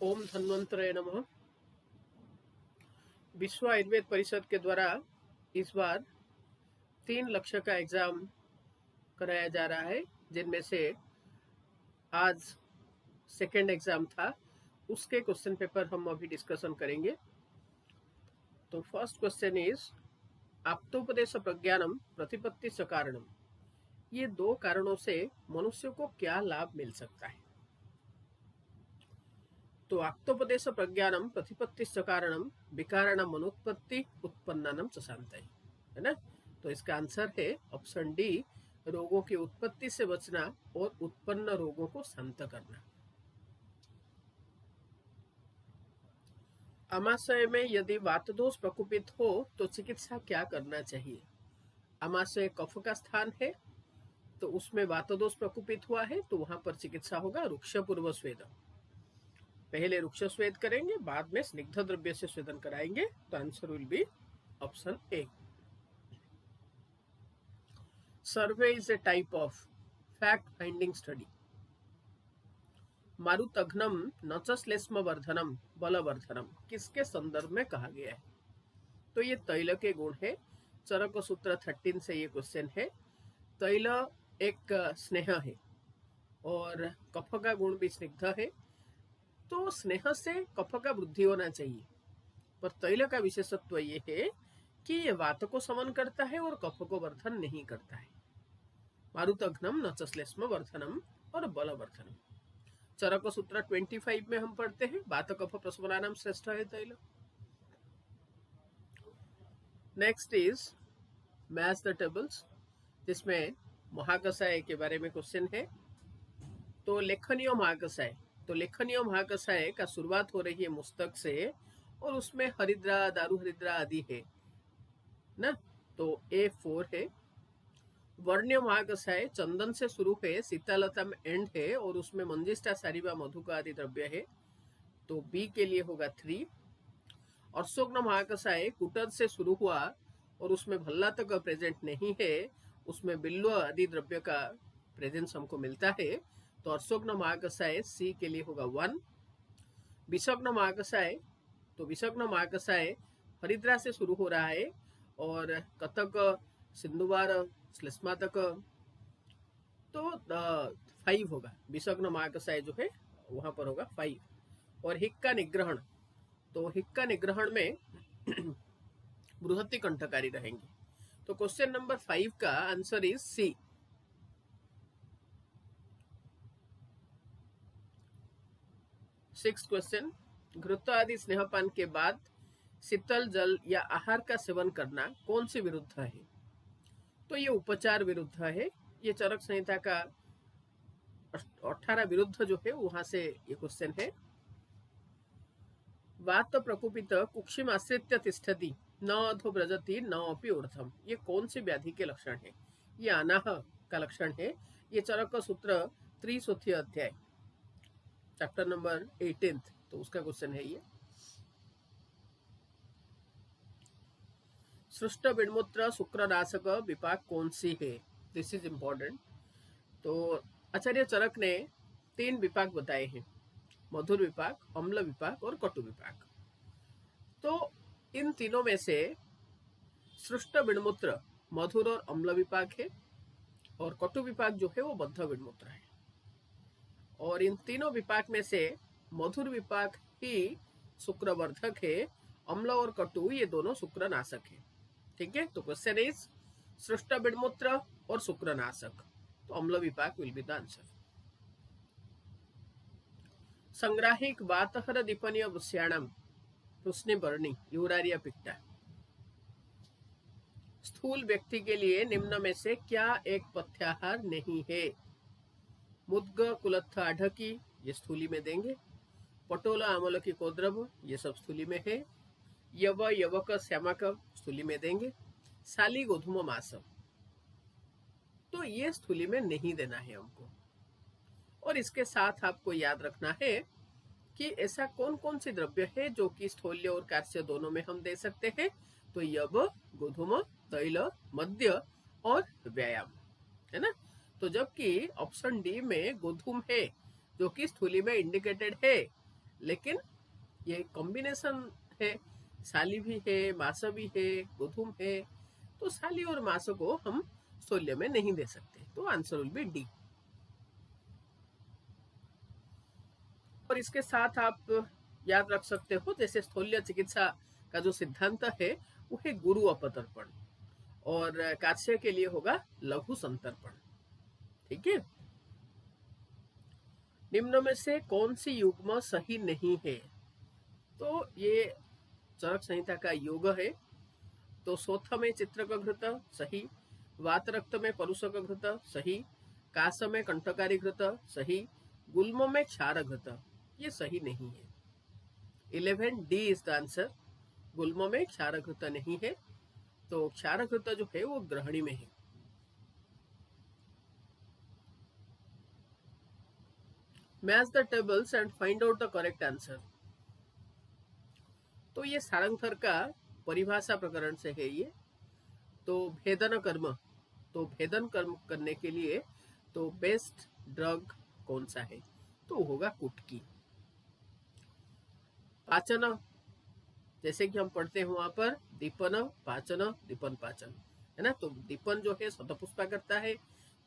ओम धन्वंतरे नमः। विश्व आयुर्वेद परिषद के द्वारा इस बार 3 लक्ष्य का एग्जाम कराया जा रहा है, जिनमें से आज सेकेंड एग्जाम था। उसके क्वेश्चन पेपर हम अभी डिस्कशन करेंगे। तो फर्स्ट क्वेश्चन इज आप्तोपदेश प्रज्ञानम प्रतिपत्ति च कारणम। ये 2 कारणों से मनुष्य को क्या लाभ मिल सकता है? तो आप्तोपदेश प्रज्ञानम प्रतिपत्तिश्च कारणम विकारणम अनुत्पत्ति उत्पन्नम च शांतये, है ना। तो इसका आंसर है ऑप्शन डी, रोगों की उत्पत्ति से बचना और उत्पन्न रोगों को शांत करना। आमाशय में यदि वात दोष प्रकोपित हो तो चिकित्सा क्या करना चाहिए? आमाशय कफ का स्थान है, तो उसमें वात दोष प्रकोपित हुआ है तो वहां पर चिकित्सा होगा रुक्ष पूर्व स्वेदन। पहले रुक्ष स्वेद करेंगे, बाद में स्निग्ध द्रव्य से स्वेदन कराएंगे। तो answer will be option A. Survey is a type of fact finding study. मारुतघ्नम नचश्लेष्म वर्धनम बलवर्धनम किसके संदर्भ में कहा गया है? तो ये तैल के गुण है। चरक सूत्र 13 से ये क्वेश्चन है। तैल एक स्नेह है और कफ का गुण भी स्निग्ध है, तो स्नेह से कफ का वृद्धि होना चाहिए। पर तैल का विशेषत्व ये है कि ये वात को समन करता है और कफ को वर्धन नहीं करता है। मारुतघ्नम नचश्लेष्म वर्धनम और बलवर्धनम। चरक सूत्र 25 में हम पढ़ते हैं वात कफ प्रशमनानाम श्रेष्ठ है तैल। Next is match the tables, जिसमें महाकषाय के बारे में क्वेश्चन है। तो लेखनीय महाकषाय, तो लेखनीय महाकषाय का शुरुआत हो रही है मुस्तक से और उसमें हरिद्रा, दारू हरिद्रा आदि है ना। तो A4 है। वर्ण्य महाकषाय चंदन से शुरू है, सीतालता में एंड है और उसमें मंजिष्ठा, सारिबा, मधुका आदि द्रव्य है, तो बी के लिए होगा 3। और अशोकन महाकषाय कुटद से शुरू हुआ और उसमें भल्ला तक प्रेजेंट नहीं है, उसमें बिल्व आदि द्रव्य का प्रेजेंस हमको मिलता है, तो अशोकन महाकषाय सी के लिए होगा 1। विषग्न महाकषाय, तो विषग्न महाकषाय हरिद्रा से शुरू हो रहा है और कथक, सिंधुवार, श्लेष्मा तक, तो 5 होगा। विषग्न महाकषाय जो है वहां पर होगा 5। और हिक्का निग्रहण, तो हिक्का निग्रहण में बृहति कंठकारी रहेंगे। तो क्वेश्चन नंबर 5 का answer is C. Sixth question, घृत आदि स्नेहपान के बाद शीतल जल या आहार का सेवन करना कौन सी विरुद्ध है? तो ये उपचार विरुद्ध है। ये चरक संहिता का 18 विरुद्ध जो है वहां से ये क्वेश्चन है। वात प्रकोपित कुक्षिम आश्रित्य तिष्ठति न अधो व्रजति न अपि ऊर्ध्वम, ये कौन सी व्याधि के लक्षण है? ये अनाह का लक्षण है। ये चरक सूत्र 3 अध्याय चैप्टर नंबर 18, तो उसका क्वेश्चन है ये। सृष्ट विणमूत्र शुक्रनाशक विपाक कौन सी है? This is important. तो आचार्य चरक ने 3 विपाक बताए हैं, मधुर विपाक, अम्ल विपाक और कटु विपाक। तो इन तीनों में से सृष्ट विणमूत्र मधुर और अम्ल विपाक है और कटु विपाक जो है वो बद्ध विणमूत्र है। और इन तीनों विपाक में से मधुर विपाक ही शुक्रवर्धक है, अम्ल और कटु ये दोनों शुक्रनाशक है। ठीक है, तो क्वेश्चन इज सृष्ट विणमूत्र और शुक्रनाशक, तो अम्ल विपाक विल बी द आंसर। संग्राहिक वातहर दीपनीय वृष्याणम कृष्णवर्णी यूरारिया पिक्टा। स्थूल व्यक्ति के लिए निम्न में से क्या एक पथ्याहार नहीं है? मुद्ग, कुलत्थ, आढ़की, ये स्थूली में देंगे। पटोला, आमल की कोद्रव, ये सब स्थूली में है। यव, यवक, श्यामक स्थूली में देंगे। साली, गोधूम, मास, तो ये स्थूली में नहीं देना है हमको। और इसके साथ आपको याद रखना है कि ऐसा कौन कौन सी द्रव्य है जो कि स्थूल्य और कार्य दोनों में हम दे सकते हैं। तो यव, गोधूम, तैल, मद्य और व्यायाम, है ना। तो जबकि ऑप्शन डी में गोधूम है जो कि स्थूली में इंडिकेटेड है, लेकिन ये कॉम्बिनेशन है, साली भी है, मास भी है, गोधूम है, तो साली और मास को हम स्थूल्य में नहीं दे सकते, तो आंसर विल बी डी। और इसके साथ आप याद रख सकते हो, जैसे स्थूल्य चिकित्सा का जो सिद्धांत है वो है गुरु अपतर्पण, और कात्स्य के लिए होगा लघु संतर्पण। ठीक है। निम्न में से कौन सी युग्म सही नहीं है? तो ये चरक संहिता का योग है। तो सोथ में चित्रक घृत सही, वात रक्त में परुषक घृत सही, कास में कंठकारी घृत सही, गुल्म में क्षार घृत ये सही नहीं है। 11 डी इज द आंसर। गुल्म में क्षार घृत नहीं है, तो क्षार घृत जो है वो ग्रहणी में है। Match the tables and find out the correct answer. तो ये सारंगधर का परिभाषा प्रकरण से है ये। तो भेदन कर्म, तो भेदन कर्म करने के लिए तो बेस्ट ड्रग कौन सा है? तो होगा कुटकी। पाचन, जैसे कि हम पढ़ते हैं वहां पर दीपन पाचन, दीपन पाचन है ना। तो दीपन जो है शतपुष्पा करता है,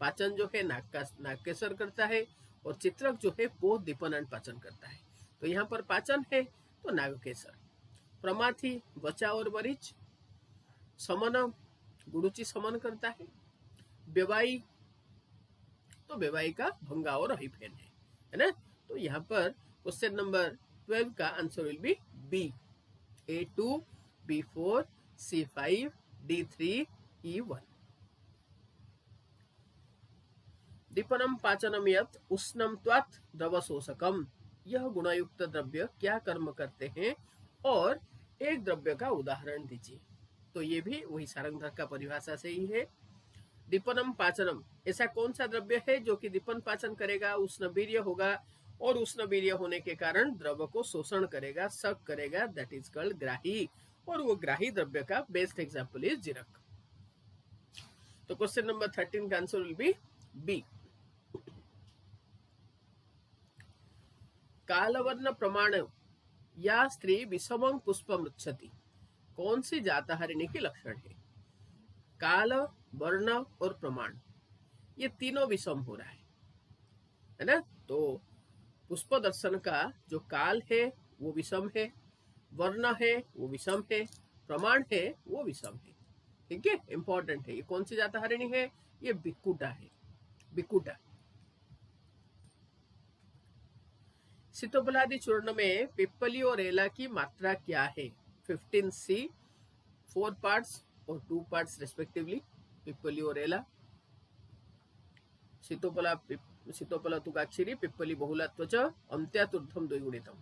पाचन जो है नागकेसर करता है, और चित्रक जो है वो दीपन एंड पाचन करता है। तो यहाँ पर पाचन है तो नागकेसर। प्रमाथी वचा और वरिच, समन गुरुचि समन करता है, बेवाई तो बेवाई का भंगा और हिफेन है ना। तो यहाँ पर क्वेश्चन नंबर 12 का answer will be B, A2, B4, C5, D3, E1। दीपनम पाचनम यत् उष्णम त्वात् द्रवशोषकम, यह गुणयुक्त द्रव्य क्या कर्म करते हैं और एक द्रव्य का उदाहरण दीजिए। तो ये भी वही सारंगधर का परिभाषा से ही है। दीपनम पाचनम, ऐसा कौन सा द्रव्य है जो कि दीपन पाचन करेगा, उष्णवीर्य होगा, और उष्णवीर्य होने के कारण द्रव को शोषण करेगा, सक करेगा, दैट इज कॉल्ड ग्राही। और वो ग्राही द्रव्य का बेस्ट एग्जांपल इज जीरक। तो क्वेश्चन नंबर 13 का आंसर विल बी बी। कालवर्ण प्रमाण या स्त्री विषमं पुष्पम ऋक्षति, कौन सी जातहारिणी की लक्षण है? काल, वर्ण और प्रमाण, ये तीनों विषम हो रहा है ना। तो पुष्प दर्शन का जो काल है वो विषम है, वर्ण है वो विषम है, प्रमाण है वो विषम है। ठीक है, इंपॉर्टेंट है। ये कौन सी जातहारिणी है? ये बिकुटा है, बिकुटा। सीतोफलादि चूर्ण में पिप्पली और एला की मात्रा क्या है? 15C, 4 पार्ट्स और 2 पार्ट्स रेस्पेक्टिवली, पिप्पली और एला। सीतोफला तुगाक्षरी पिप्पली बहुलत्व च अंत्यातुर्धम द्विगुणितम।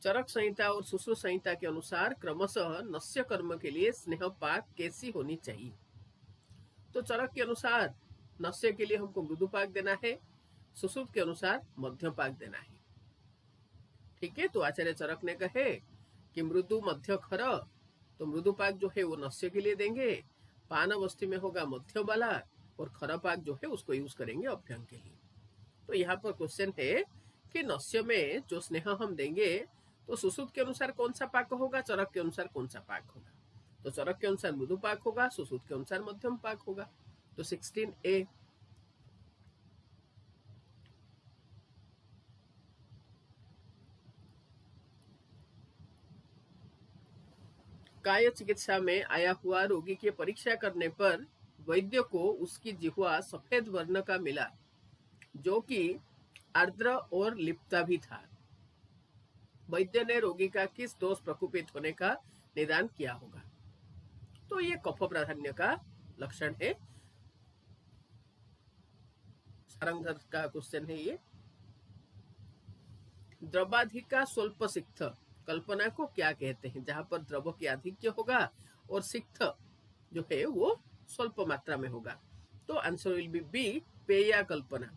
चरक संहिता और सुश्रुत संहिता के अनुसार क्रमशः नस्य कर्म के लिए स्नेह पाक कैसी होनी चाहिए? तो चरक के अनुसार नस्य के लिए हमको मृदु पाक देना है, सुश्रुत के अनुसार मध्यम पाक देना है। ठीक है। तो आचार्य चरक ने कहे कि मृदु मध्य खर, तो मृदु पाक जो है वो नस्य के लिए देंगे, पान अवस्थी में होगा मध्य वाला, और खर पाक जो है उसको यूज करेंगे अभ्यंग के लिए। तो यहाँ पर क्वेश्चन है कि नस्य में जो स्नेह हम देंगे तो सुश्रुत के अनुसार कौन सा पाक होगा, चरक के अनुसार कौन सा पाक होगा? तो चरक के अनुसार मृदु पाक होगा, सुश्रुत के अनुसार मध्यम पाक होगा। तो 16A। काय चिकित्सा में आया हुआ रोगी की परीक्षा करने पर वैद्य को उसकी जिह्वा सफेद वर्ण का मिला, जो कि आर्द्र और लिप्ता भी था। वैद्य ने रोगी का किस दोष प्रकोपित होने का निदान किया होगा? तो ये कफ प्राधान्य का लक्षण है। सारंगधर का क्वेश्चन है ये। द्रवाधिका स्वल्प सिक्त कल्पना को क्या कहते हैं? जहां पर द्रव की आधिक्य होगा और सिक्त जो है वो स्वल्प मात्रा में होगा। तो आंसर विल बी बी, पेया कल्पना।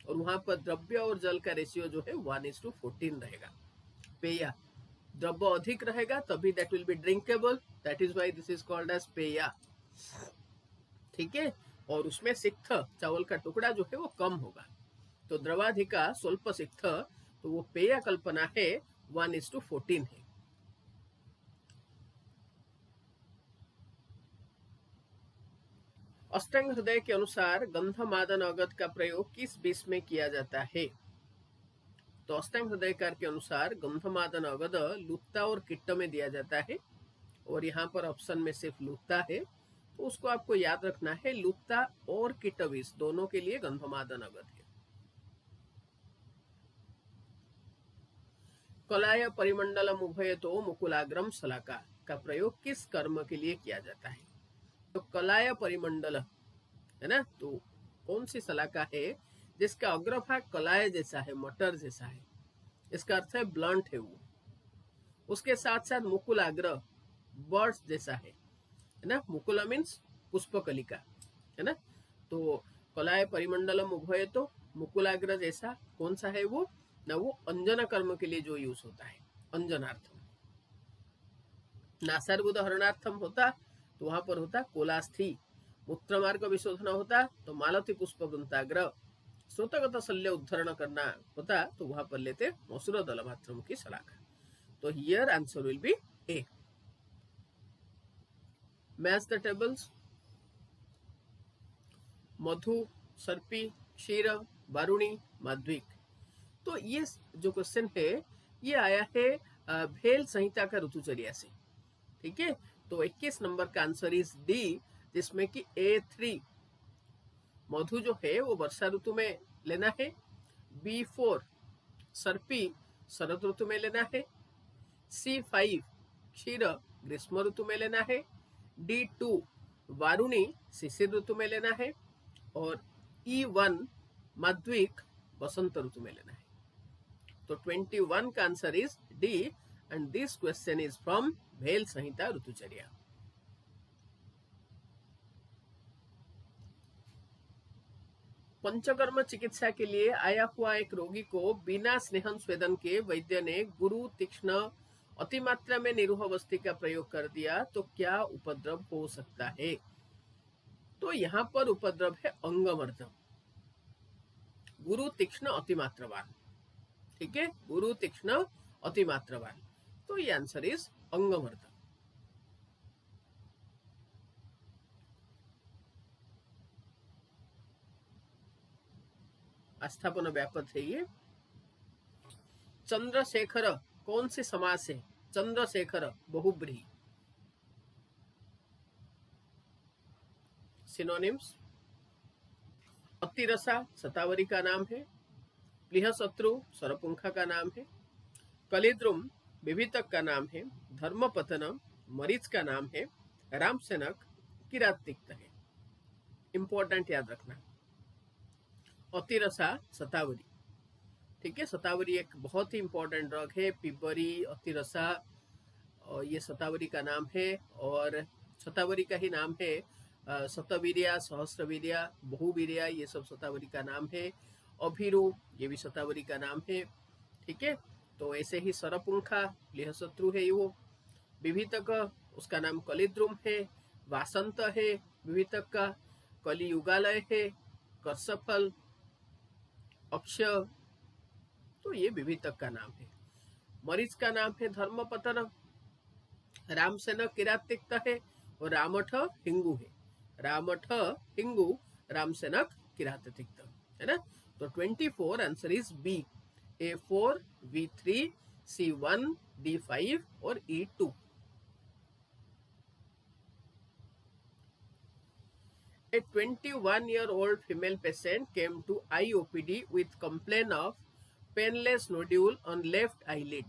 और वहां पर द्रव्य और जल का रेशियो जो है 1:14 रहेगा। पेया, द्रव्य अधिक रहेगा तभी that will be drinkable, that is why this is called as पेया। ठीक है। और उसमें सिक्त चावल का टुकड़ा जो है वो कम होगा, तो द्रवाधिका स्वल्पसिक्थ, तो वो पेय कल्पना है 1:14 है। अष्टांग हृदय के अनुसार गंधमादन अगध का प्रयोग किस विष में किया जाता है? तो अष्टांग हृदयकार के अनुसार गंधमादन अगध लुप्ता और किट्ट में दिया जाता है, और यहाँ पर ऑप्शन में सिर्फ लुप्ता है, तो उसको आपको याद रखना है। लुप्ता और किट्ट विष दोनों के लिए गंधमादन अगध है। कलाय परिमंडलम उभयतो मुकुलाग्रम शलाका का प्रयोग किस कर्म के लिए किया जाता है? तो कलाय परिमंडल है ना, तो कौन सी शलाका है जिसका अग्रभाग कलाय जैसा है, मटर जैसा है, इसका अर्थ है ब्लंट है वो। उसके साथ साथ मुकुलाग्र बर्ड्स जैसा है ना, मुकुला मीन्स पुष्पकलिका है ना। तो कलाय परिमंडलम उभय तो मुकुलाग्र जैसा कौन सा है वो ना, वो अंजन कर्म के लिए जो यूज होता है, अंजनार्थम। नासार्बुद हरणार्थम होता तो वहां पर होता कोलास्थी। मूत्र मार्ग विशोधन होता तो मालती पुष्प वृंताग्र। स्रोतगत शल्य उद्धरण करना होता तो वहां पर लेते मसूर दल मात्रम की शलाका। तो here answer will be A. Match the tables. मधु, सर्पी, क्षीर, वारुणी, माध्विक। तो ये जो क्वेश्चन है ये आया है भेल संहिता का ऋतुचर्या से। ठीक है, तो 21 नंबर का आंसर इज डी, जिसमें कि A3 मधु जो है वो वर्षा ऋतु में लेना है। B4 सर्पी शरद ऋतु में लेना है। C5 क्षीर ग्रीष्म ऋतु में लेना है। D2 वारुणी शिशिर ऋतु में लेना है। और E1 माध्विक वसंत ऋतु में लेना है। तो 21 का answer is D, and this question is from भेल संहिता ऋतुचर्या। पंचकर्म चिकित्सा के लिए आया हुआ एक रोगी को बिना स्नेहन स्वेदन के वैद्य ने गुरु तीक्ष्ण अतिमात्रा में निरूह वस्ती का प्रयोग कर दिया तो क्या उपद्रव हो सकता है? तो यहाँ पर उपद्रव है अंगमर्दम, गुरु तीक्ष्ण अतिमात्रवान। ठीक है, गुरु तीक्ष्ण अतिमात्रवान, तो ये आंसर इज अंगमर्दम। आस्थापन व्यापक है ये। चंद्रशेखर कौन सी समास है? चंद्रशेखर बहुब्रीहि। सिनोनिम्स। अतिरसा शतावरी का नाम है। प्लिहशत्रु सरपुंखा का नाम है। कलिद्रुम विभितक का नाम है। धर्मपतन मरीच का नाम है। रामसेनक किरातिक्त है। इंपॉर्टेंट याद रखना, अतिरसा शतावरी। ठीक है, शतावरी एक बहुत ही इंपॉर्टेंट ड्रग है। पिबरी, अतिरसा, और ये शतावरी का नाम है। और शतावरी का ही नाम है शतवीर्या, सहस्रवीर्या, बहुवीर्या, ये सब शतावरी का नाम है। अभिरु ये भी शतावरी का नाम है। ठीक है, तो ऐसे ही सरपुंखा प्लिहशत्रु है वो। विभितक उसका नाम कलिद्रुम है। वासंत है विभितक का। कलियुगालय है। कर्षफल, अक्षय, तो ये विभितक का नाम है। मरीच का नाम है धर्मपतन। रामसेनक किरातिक्त है। और रामठ हिंगू है। रामठ हिंगू, रामसेनक किरातिक्त है ना। तो 24 answer is B, A4, B3, C1, D5 और E2। A 21-year-old female patient came to IOPD with complaint of painless nodule on left eyelid.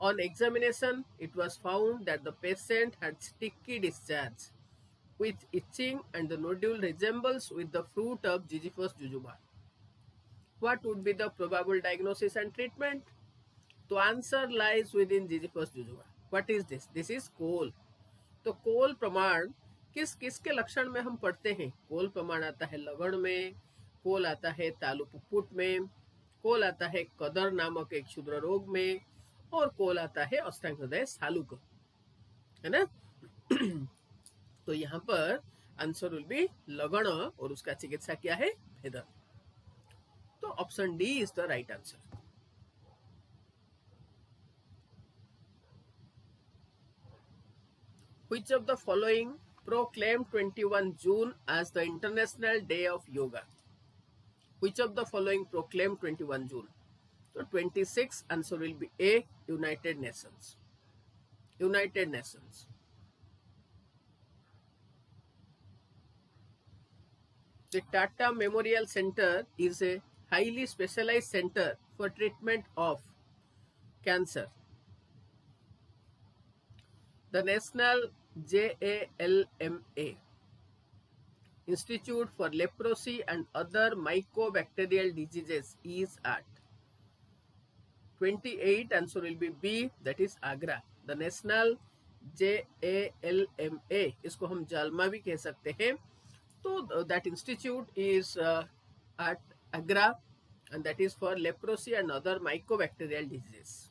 On examination, it was found that the patient had sticky discharge with itching and the nodule resembles with the fruit of Ziziphus jujuba. What would be the probable diagnosis and treatment? तो answer lies with in Ziziphus jujuba. What is this? This is कोल। तो कोल प्रमाण किस किस के लक्षण में हम पढ़ते हैं? कोल प्रमाण आता है लगड़ में, कोल आता है तालु पुप्पुट में, कोल आता है कदर नामक एक क्षुद्र रोग में, और कोल आता है अष्टांग हृदय सालुक, है ना। तो यहाँ पर आंसर विल बी लगण, और उसका चिकित्सा क्या है? भेदन। तो option D is the right answer. Which of the following proclaimed 21 June as the International Day of Yoga? Which of the following proclaimed 21 June? So 26 answer will be A, United Nations. United Nations. The Tata Memorial Center is a highly specialized center for treatment of cancer. The National JALMA Institute for Leprosy and Other Mycobacterial Diseases is at 28 answer will be B, that is Agra. The National JALMA, इसको हम जालमा भी कह सकते हैं. तो that institute is at Agra and that is for leprosy and other mycobacterial diseases.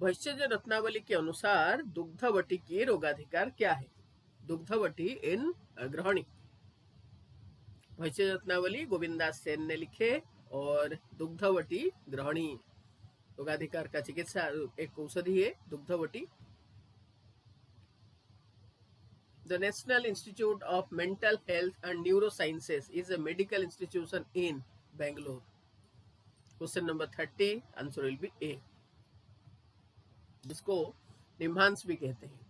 भविष्यज Ratnavali के अनुसार दुग्धवटी की रोगाधिकार क्या है? दुग्धवटी इन गृहिणी. भविष्य रत्नावली गोविंदास सेन ने लिखे और दुग्धवटी गृहिणी रोगाधिकार का चिकित्सा एक औषधि है दुग्धवटी. The National Institute of Mental Health and Neurosciences is a medical institution in Bangalore. Question number 30 answer will be A, जिसको निम्हांस भी कहते हैं.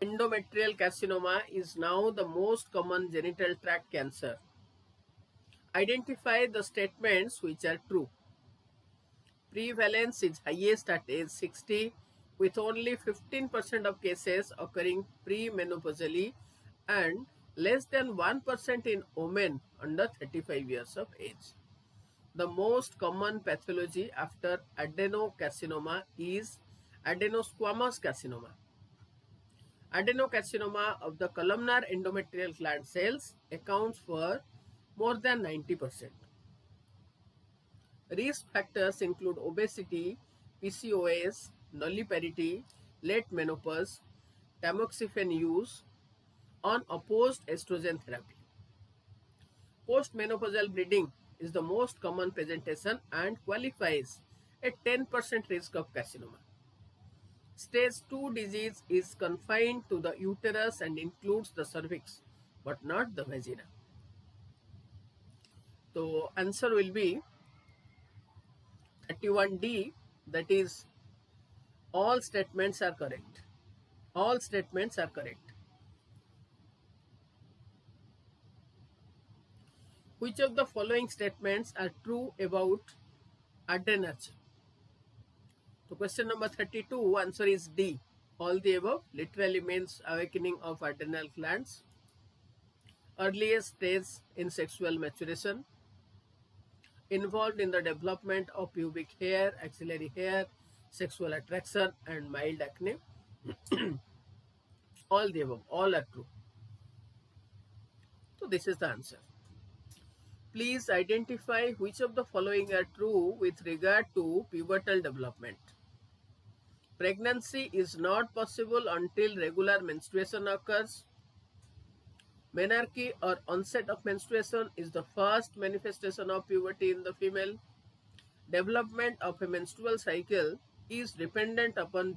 Endometrial carcinoma is now the most common genital tract cancer. Identify the statements which are true. Prevalence is highest at age 60 with only 15% of cases occurring premenopausally and less than 1% in women under 35 years of age. The most common pathology after adenocarcinoma is adenosquamous carcinoma. Adenocarcinoma of the columnar endometrial gland cells accounts for more than 90%. Risk factors include obesity, PCOS, nulliparity, late menopause, tamoxifen use, unopposed estrogen therapy. Postmenopausal bleeding is the most common presentation and qualifies a 10% risk of carcinoma. Stage 2 disease is confined to the uterus and includes the cervix, but not the vagina. So answer will be 31D, that is all statements are correct. All statements are correct. Which of the following statements are true about adrenergy? So question number 32, answer is D. All the above literally means awakening of adrenal glands. Earliest stage in sexual maturation. Involved in the development of pubic hair, axillary hair, sexual attraction and mild acne. All the above, all are true. So this is the answer. Please identify which of the following are true with regard to pubertal development. Pregnancy is not possible until regular menstruation occurs. Menarche or onset of menstruation is the first manifestation of puberty in the female. Development of a menstrual cycle is dependent upon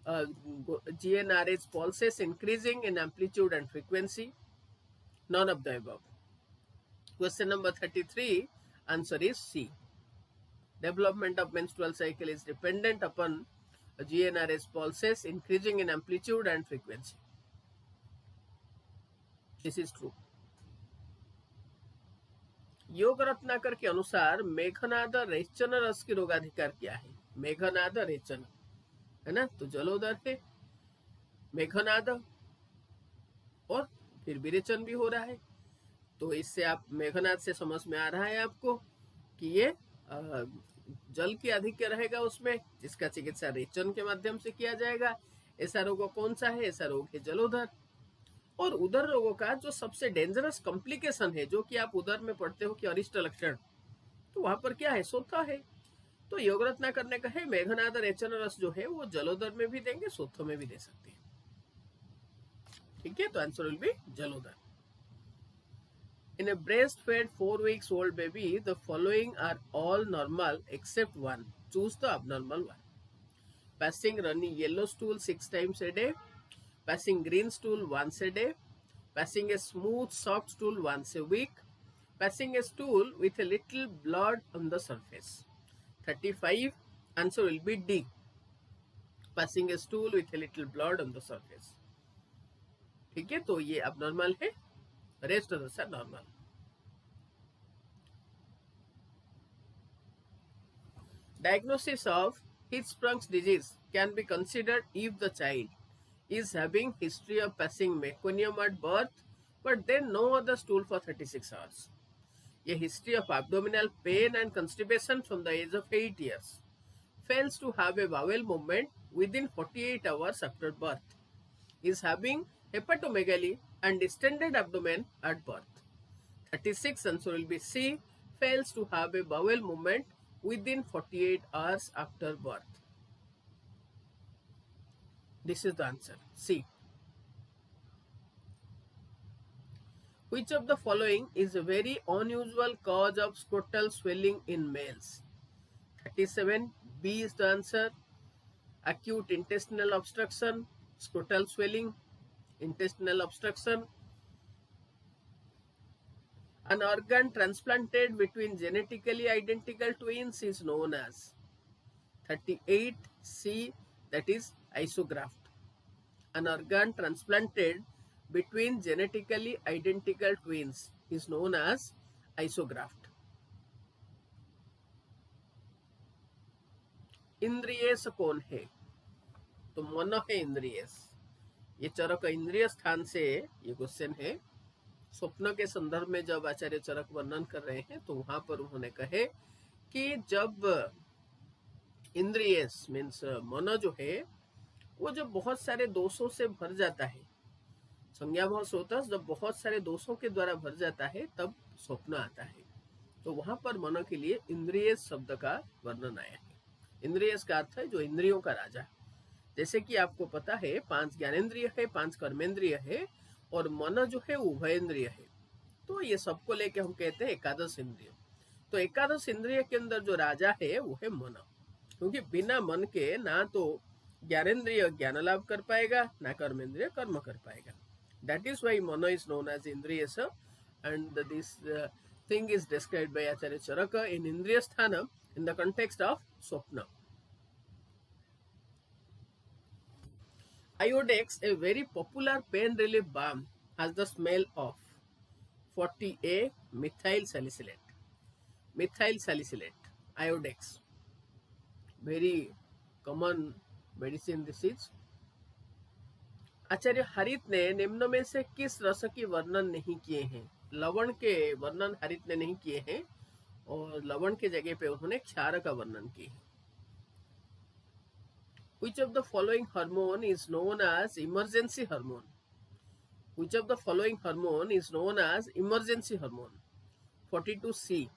GnRH pulses increasing in amplitude and frequency. None of the above. Question number 33, answer is C. Development of menstrual cycle is dependent upon GnRH pulses increasing in amplitude and frequency. This is true. योग रत्नाकर के अनुसार मेघनाद रेचन रस की रोगाधिकार क्या है? मेघनाद रेचन है ना, तो जलोदर है मेघनाद और फिर विरेचन भी हो रहा है. तो इससे आप मेघनाद से समझ में आ रहा है आपको कि ये जल की आधिक्य रहेगा उसमें, जिसका चिकित्सा रेचन के माध्यम से किया जाएगा. ऐसा रोग कौन सा है? ऐसा रोग है जलोदर. और उदर रोगों का जो सबसे डेंजरस कॉम्प्लिकेशन है, जो कि आप उदर में पढ़ते हो कि अरिष्ट लक्षण, तो वहां पर क्या है? सोथा है. तो योग रत्ना करने का है मेघनाद रेचन रस जो है वो जलोदर में भी देंगे, सोथो में भी दे सकते हैं। ठीक है, तो आंसर विल बी जलोदर। In a breastfed 4 weeks old baby, the following are all normal except one. Choose the abnormal one. Passing runny yellow stool 6 times a day, passing green stool once a day, passing a smooth soft stool once a week, passing a stool with a little blood on the surface. 35, answer will be D. Passing a stool with a little blood on the surface. ठीक है, तो ये abnormal है, rest of the are normal. Diagnosis of Hirschsprung's disease can be considered if the child is having history of passing meconium at birth, but then no other stool for 36 hours. A history of abdominal pain and constipation from the age of 8 years. Fails to have a bowel movement within 48 hours after birth. Is having hepatomegaly and distended abdomen at birth. 36, answer will be C. Fails to have a bowel movement within 48 hours after birth. This is the answer, C. Which of the following is a very unusual cause of scrotal swelling in males? 37, B is the answer. Acute intestinal obstruction, scrotal swelling, intestinal obstruction. An organ transplanted between genetically identical twins is known as 38, C, that is isograft. An organ transplanted between genetically identical twins is known as isograft. इंद्रियेश कौन है? तो मन है इंद्रियेश। ये चरक इंद्रिय स्थान से ये क्वेश्चन है। स्वप्न के संदर्भ में जब आचार्य चरक वर्णन कर रहे हैं तो वहां पर उन्होंने कहे कि जब इंद्रियेश मीन्स मन जो है वो जब बहुत सारे दोषों से भर जाता है, संज्ञा भाव सोतस जब बहुत सारे दोषों के द्वारा भर जाता है तब स्वप्न आता है। तो वहां पर मन के लिए इंद्रिय शब्द का वर्णन आया है। इंद्रिय का अर्थ है जो इंद्रियों का राजा। जैसे कि आपको पता है 5 ज्ञानेन्द्रिय है, 5 कर्मेंद्रिय है और मन जो है उभयेंद्रिय है। तो ये सबको लेके हम कहते हैं एकादश इंद्रिय। तो एकादश इंद्रिय के अंदर जो राजा है वो है मन, क्योंकि बिना मन के ना तो ज्ञानेन्द्रिय ज्ञान लाभ कर पाएगा ना कर्मेंद्रिय कर्म कर पाएगा। That is why Mana is known as Indriyasa, and this thing is described by Acharya Charaka in Indriyasthana in the context of Swapna. Iodex, a very popular pain relief balm, has the smell of 40A methyl salicylate. Methyl salicylate, Iodex, very common medicine this is. आचार्य हरित ने निम्न में से किस रस की वर्णन नहीं किए हैं? लवण के वर्णन हरित ने नहीं किए हैं और लवण के जगह पे उन्होंने क्षार का वर्णन किए हैं। Which of the following hormone is known as emergency hormone? Which of the following hormone is known as emergency hormone? 42C,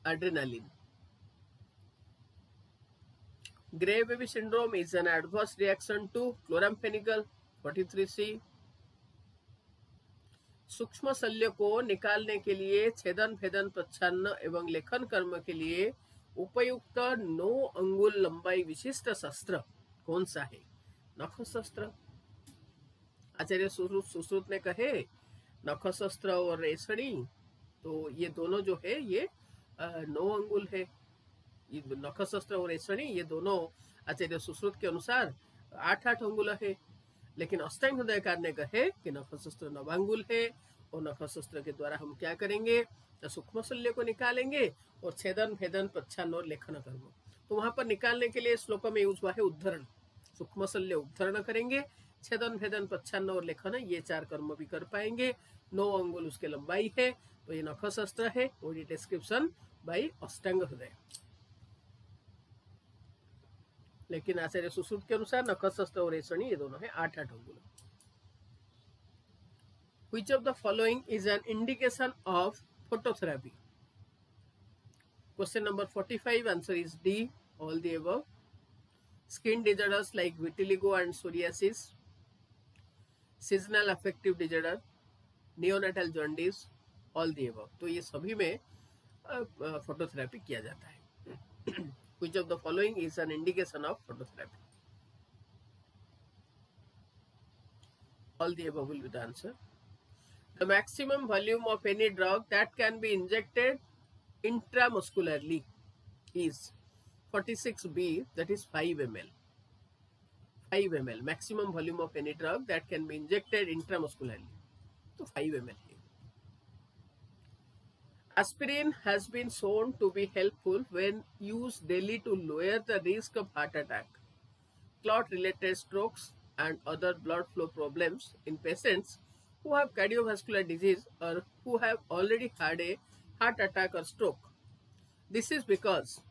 adrenaline. Gray baby syndrome is an adverse reaction to chloramphenicol. 43C. सूक्ष्म शल्य को निकालने के लिए छेदन भेदन प्रच्छन्न एवं लेखन कर्म के लिए उपयुक्त 9 अंगुल लंबाई विशिष्ट शस्त्र कौन सा है? नख शस्त्र। आचार्य सुश्रुत ने कहे नख शस्त्र और रेशनी, तो ये दोनों जो है ये 9 अंगुल है। ये नख शस्त्र और रेशनी ये दोनों आचार्य सुश्रुत के अनुसार 8-8 अंगुल है, लेकिन अष्टांग हृदयकार ने कहे कि नखशस्त्र 9 अंगुल है और नखशस्त्र के द्वारा हम क्या करेंगे तो सूक्ष्म शल्य को निकालेंगे और छेदन भेदन प्रच्छन्न और लेखन कर्म। तो वहां पर निकालने के लिए श्लोक में यूज हुआ है उद्धरण। सूक्ष्म शल्य उद्धरण करेंगे, छेदन भेदन प्रच्छन्न और लेखन ये 4 कर्म भी कर पाएंगे। 9 अंगुल उसके लंबाई है, तो ये नखशस्त्र है और डिस्क्रिप्शन बाई अष्टांग हृदय। लेकिन आचार्य सुश्रुत के अनुसार नखशस्त्र और रेशनी ये दोनों है 8-8 अंगुल। Which of the following is an indication of phototherapy? Question number 45, answer is D, all the above. Skin disorders like vitiligo and psoriasis, seasonal affective disorder, neonatal jaundice, all the above. तो ये सभी में phototherapy किया जाता है. Which of the following is an indication of phototherapy? All the above will be the answer. The maximum volume of any drug that can be injected intramuscularly is 46B, that is 5 ml. 5 ml, maximum volume of any drug that can be injected intramuscularly. So 5 ml. Aspirin has been shown to be helpful when used daily to lower the risk of heart attack, clot-related strokes, and other blood flow problems in patients who have cardiovascular disease or who have already had a heart attack or stroke. This is because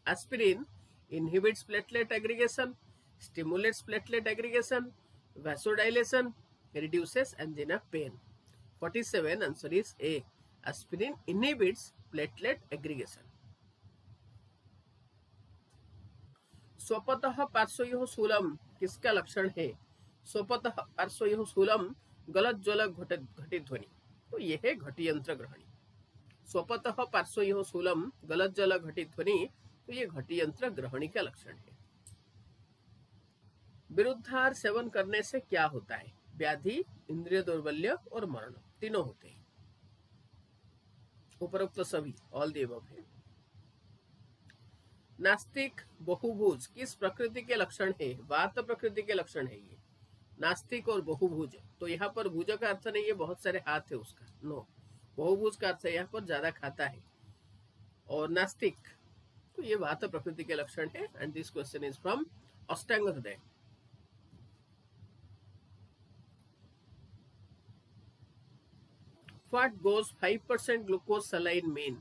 aspirin inhibits platelet aggregation, stimulates platelet aggregation, vasodilation, reduces angina pain. 47, answer is A. Aspirin inhibits platelet aggregation. स्वपतः पार्श्वयोः शूलम किसका लक्षण है? स्वपतः पार्श्वयोः शूलम गलत ज्वल घटित ध्वनि. तो यह है घटियंत्र ग्रहणी. स्वपतः पार्श्वयोः शूलम गलत जल घटित ध्वनि, तो ये घटियंत्र ग्रहणी का लक्षण है. विरुद्धाहार सेवन करने से क्या होता है? व्याधि, इंद्रिय दौर्बल्य और मरण, तीनों होते हैं. उपरोक्त सभी, ऑल द अबव है. नास्तिक बहुभुज किस प्रकृति के लक्षण है? वात प्रकृति के लक्षण है ये. नास्तिक और बहुभुज, तो यहाँ पर भुज का अर्थ नहीं है बहुत सारे हाथ है उसका, नो. बहुभुज का अर्थ है यहाँ पर ज्यादा खाता है. और नास्तिक, तो ये वात प्रकृति के लक्षण है. And this question is from अष्टांग हृदय. What goes 5% glucose saline mean?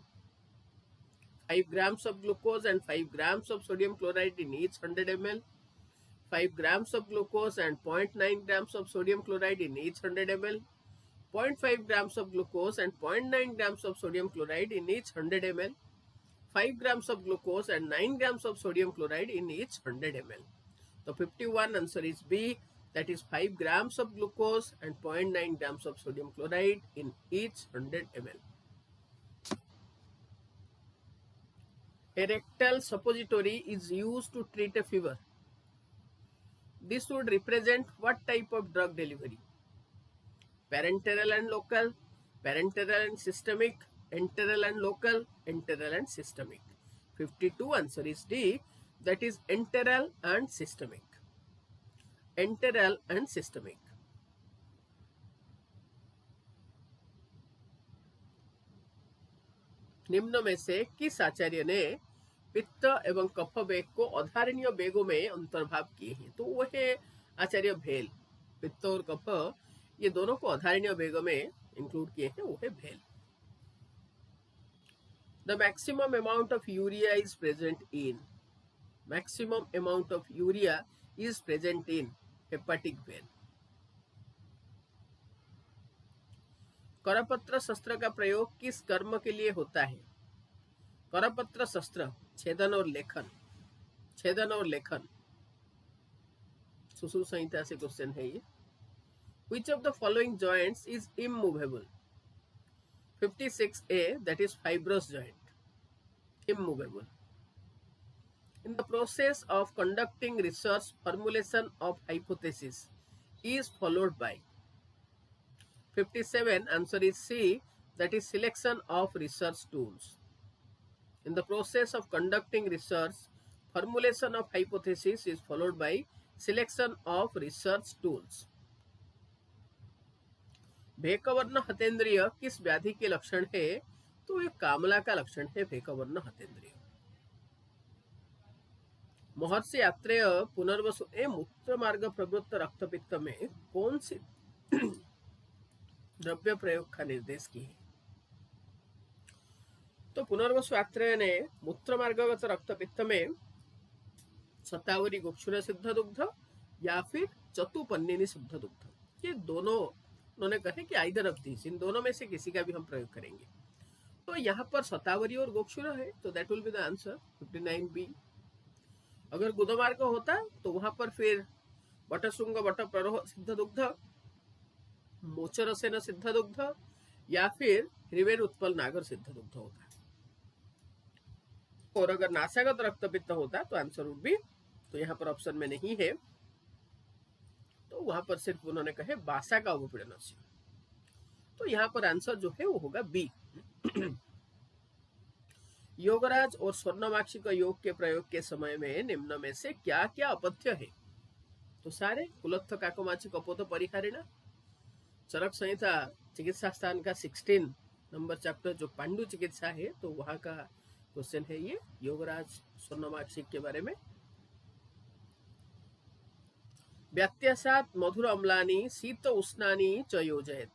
5 grams of glucose and 5 grams of sodium chloride in each 100 ml. 5 grams of glucose and 0.9 grams of sodium chloride in each 100 ml. 0.5 grams of glucose and 0.9 grams of sodium chloride in each 100 ml. 5 grams of glucose and 9 grams of sodium chloride in each 100 ml. So 51, answer is B, that is 5 grams of glucose and 0.9 grams of sodium chloride in each 100 ml. A rectal suppository is used to treat a fever. This would represent what type of drug delivery? Parenteral and local, parenteral and systemic, enteral and local, enteral and systemic. 52, answer is D, that is enteral and systemic. Enteral and systemic. निम्न में से किस आचार्य ने पित्त एवं कफ वेग को अधारणीय वेगों में अंतर्भाव किए हैं? तो वो है आचार्य भेल. पित्त और कफ ये दोनों को अधारणीय वेगों में इंक्लूड किए हैं, वो है भेल. The maximum amount of urea is present in. Maximum amount of urea is present in hepatic vein. करपत्र शस्त्र का प्रयोग किस कर्म के लिए होता है? करपत्र शस्त्र छेदन और लेखन. छेदन और लेखन. सुश्रुत संहिता से क्वेश्चन है ये. Which of the following joints is immovable? 56A, that is fibrous joint. Immovable. In the process of conducting research, formulation of hypothesis is followed by. 57, answer is C, that is selection of research tools. In the process of conducting research, formulation of hypothesis is followed by selection of research tools. भेकवर्ण हतेंद्रिय किस व्याधि के लक्षण है? तो ये कामला का लक्षण है भेकवर्ण हतेंद्रिय. महर्षि आत्रेय पुनर्वसु मूत्र मार्ग प्रवृत्त रक्तपित्त में कौन सी द्रव्य प्रयोग का निर्देश की है? तो पुनर्वसु आत्रेय ने मूत्र मार्गगत रक्तपित्त में शतावरी गोक्षुर सिद्ध दुग्ध या फिर चतुपन्निनी सिद्ध दुग्ध, ये दोनों उन्होंने कहे कि आइदर ऑफ दिस, इन दोनों में से किसी का भी हम प्रयोग करेंगे. तो यहाँ पर शतावरी और गोक्षुर है, तो that will be the answer 59B। अगर गुदमार्ग होता तो वहां पर फिर बटशृंग बट प्ररोह सिद्ध दुग्ध, मोचरसेन सिद्ध दुग्ध, या फिर रिवेर उत्पल नागर सिद्ध दुग्ध होता। और अगर नासागत रक्तपित्त होता तो आंसर वुड बी, तो यहाँ पर ऑप्शन में नहीं है, तो वहां पर सिर्फ उन्होंने कहे बासा का अवपीड़न। तो यहाँ पर आंसर जो है वो होगा बी। योगराज और स्वर्णमाक्षी का योग के प्रयोग के समय में निम्न में से क्या क्या अपथ्य है? तो सारे कुलत्थ काकोमाची कपोत परिहारिणा, चरक संहिता चिकित्सा स्थान का 16 नंबर चैप्टर जो पांडु चिकित्सा है, तो वहां का क्वेश्चन है ये योगराज स्वर्णमाक्षी के बारे में। व्यत्यासात मधुर अम्लानी शीत उष्णानी च योजयत,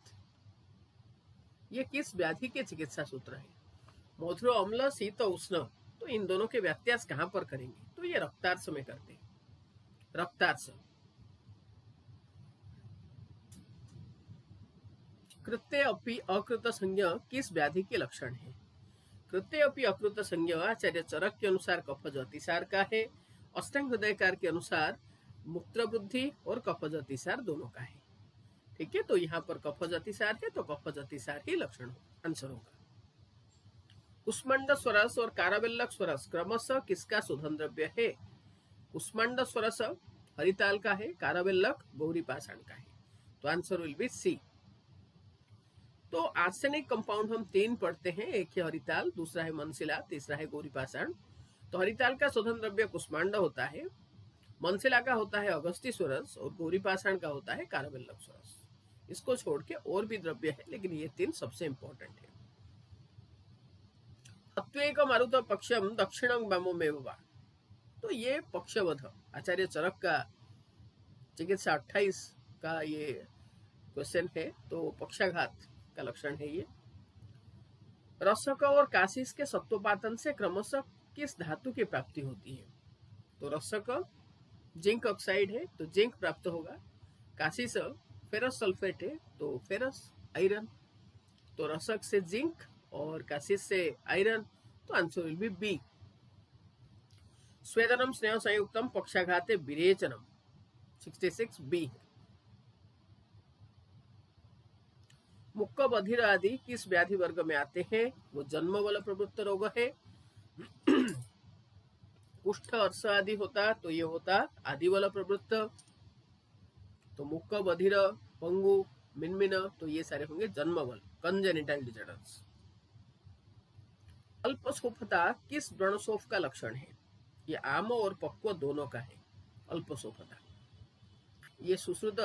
ये किस व्याधि के चिकित्सा सूत्र है? मधुर अम्ल शीत उष्ण, तो इन दोनों के व्यत्यास कहां पर करेंगे? तो ये रक्तार्स में करते हैं, रक्तार्स। कृत्य अपि अकृत संज्ञ किस व्याधि के लक्षण है? कृत्य अपि अकृत संज्ञ आचार्य चरक के अनुसार कफज अतिसार का है, अष्टांग हृदयकार के अनुसार मूत्र वृद्धि और कफज अतिसार दोनों का है। ठीक है, तो यहाँ पर कफज अतिसार है, तो कफज अतिसार ही लक्षण आंसर होगा। कुष्मांड स्वरस और कारावेल्लक स्वरस क्रमशः किसका शोधन द्रव्य है? कुष्मांड स्वरस हरिताल का है, कारावेल्लक गौरी पाषाण का है, तो आंसर विल बी सी। तो आर्सेनिक कंपाउंड हम 3 पढ़ते हैं, एक है हरिताल, दूसरा है मनसिला, तीसरा है गौरी पाषाण। तो हरिताल का शोधन द्रव्य कुष्मांड होता है, मनसिला का होता है अगस्ती स्वरस, और गौरी पाषाण का होता है कारावेल्लक स्वरस। इसको छोड़ के और भी द्रव्य है, लेकिन ये 3 सबसे इंपॉर्टेंट है। अत्वेक मारुत पक्षम दक्षिणं वाममेव वा, तो ये पक्षवध आचार्य चरक का चिकित्सा 28 का ये क्वेश्चन है, तो पक्षाघात का लक्षण है ये। रसक और काशिश के सत्वपातन से क्रमशः किस धातु की प्राप्ति होती है? तो रसक जिंक ऑक्साइड है, तो जिंक प्राप्त होगा। काशिश फेरस सल्फेट है, तो फेरस आयरन। तो रसक से जिंक और काशिश से आयरन, तो आंसर विल बी बी। स्वेदनम स्नेह संयुक्तम पक्षाघाते विरेचनम 66B। मुक्क बधिर आदि किस व्याधि वर्ग में आते हैं? वो जन्म बल प्रवृत्त रोग है। कुष्ठ अर्श आदि होता तो ये होता आदि बल प्रवृत्त। तो मुक्क बधिर पंगु मिनमिन, तो ये सारे होंगे जन्म बल कंजेनिटल डिजॉर्डर्स। अल्पशोफता किस व्रणशोफ का लक्षण है? ये आम और पक्व दोनों का है अल्पशोफता। ये सुश्रुत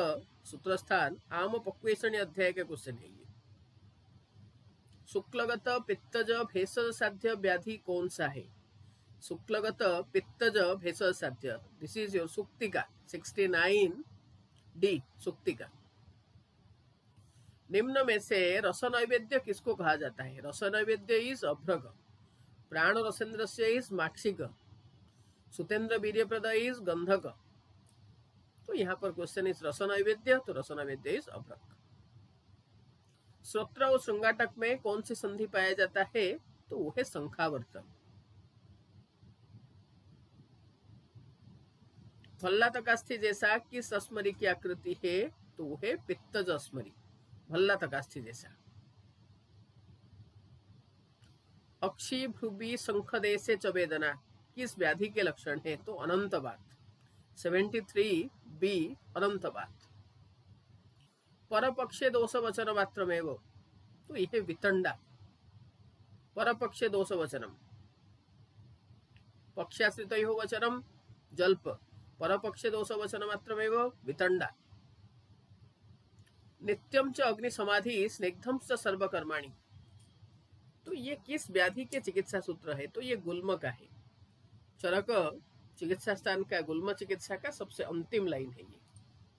सूत्रस्थान आम पक्वेषण अध्याय के क्वेश्चन है। ये शुक्लगत पित्तज भेषज साध्य व्याधि कौन सा है? शुक्लगत पित्तज भेषज साध्य, दिस इज योर सुक्तिका 69D सुक्तिका। निम्न में से रस नैवेद्य किसको कहा जाता है? रस नैवेद्य इज अभ्रग, प्राण रसेन्द्र से इज माक्षिक, सुतेन्द्र वीर्यप्रद इज गंधक। तो यहाँ पर क्वेश्चन इज रस नैवेद्य, तो रस नैवेद्य इज अभ्रक। श्रोत्र और श्रृंगाटक में कौन सी संधि पाया जाता है? तो वो है शंखावर्त। भल्लातकास्थि जैसा किस अस्मरी की आकृति है? तो वो है पित्तज अस्मरी, भल्लातकास्थि जैसा। अक्षी भ्रुवी शंखदेशे च वेदना किस व्याधि के लक्षण है? तो अनंतवात 73B अनंतवात। परपक्षे दोष वचन मात्रमेव, तो यह वितंडा। परपक्षे दोष वचनम, पक्षाश्रितयोः वचनम जल्प, परपक्षे दोष वचन मात्रमेव वितंडा। नित्यम च अग्नि समाधि स्निग्धम च सर्वकर्माणि, तो ये किस व्याधि के चिकित्सा सूत्र है? तो ये गुल्म का है। चरक चिकित्सा स्थान का गुल्म चिकित्सा का सबसे अंतिम लाइन है ये,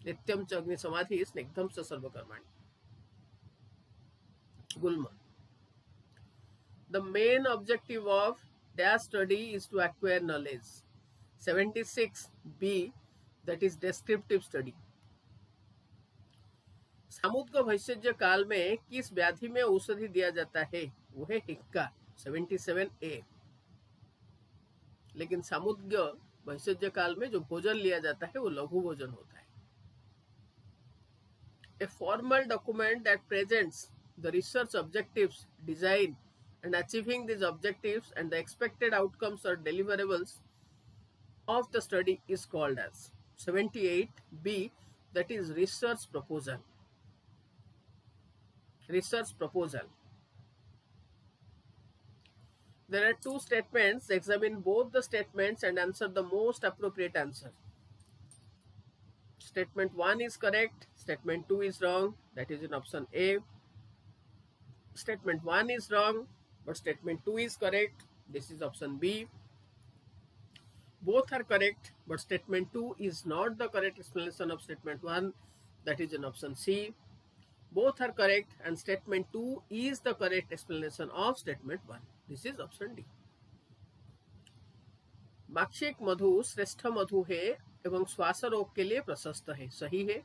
नित्यम च अग्नि समाधि स्निग्धम च सर्वकर्माणि, गुल्म। The main objective of dash study is to acquire knowledge 76B, that is descriptive study. सामुद्रिक भैषज्य काल में किस व्याधि में औषधि दिया जाता है? वो है हिक्का 77A। लेकिन सामुद्र वैसज्य काल में जो भोजन लिया जाता है वो लघु भोजन होता है। A formal document that presents the research objectives, design, and achieving these objectives and the expected outcomes or deliverables of the study is called as 78B, that is research proposal. Research proposal. There are two statements. Examine both the statements and answer the most appropriate answer. Statement 1 is correct. Statement 2 is wrong. That is in option A. Statement 1 is wrong, but statement 2 is correct. This is option B. Both are correct, but statement 2 is not the correct explanation of statement 1. That is in option C. Both are correct, and statement 2 is the correct explanation of statement 1. This is option D. माक्षिक मधु श्रेष्ठ मधु है एवं श्वास रोग के लिए प्रशस्त है। सही है।